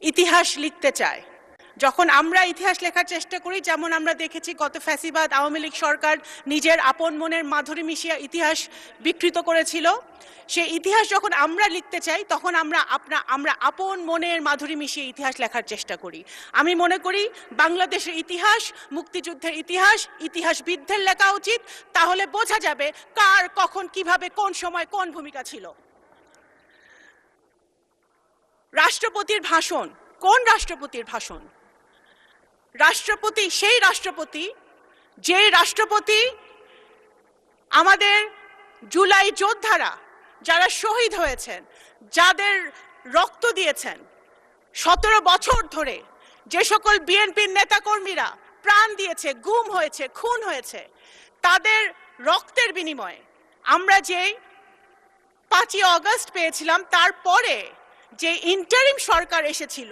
ইতিহাস লিখতে চায়। যখন আমরা ইতিহাস লেখার চেষ্টা করি, যেমন আমরা দেখেছি গত ফ্যাসিবাদ আওয়ামী লীগ সরকার নিজের আপন মনের মাধুরী মিশিয়ে ইতিহাস বিকৃত করেছিল, সেই ইতিহাস যখন আমরা লিখতে চাই তখন আমরা আপন মনের মাধুরী মিশিয়ে ইতিহাস লেখার চেষ্টা করি। আমি মনে করি বাংলাদেশের ইতিহাস, মুক্তিযুদ্ধের ইতিহাস ইতিহাসবিদদের লেখা উচিত, তাহলে বোঝা যাবে কার কখন কিভাবে কোন সময় কোন ভূমিকা ছিল। রাষ্ট্রপতির ভাষণ, কোন রাষ্ট্রপতির ভাষণ? রাষ্ট্রপতি সেই রাষ্ট্রপতি যে রাষ্ট্রপতি আমাদের জুলাই যোদ্ধারা যারা শহীদ হয়েছেন, যাদের রক্ত দিয়েছেন 17 বছর ধরে, যে সকল বিএনপির নেতাকর্মীরা প্রাণ দিয়েছে, গুম হয়েছে, খুন হয়েছে, তাদের রক্তের বিনিময়ে আমরা যে 5ই আগস্ট পেয়েছিলাম, তারপরে যে ইন্টারিম সরকার এসেছিল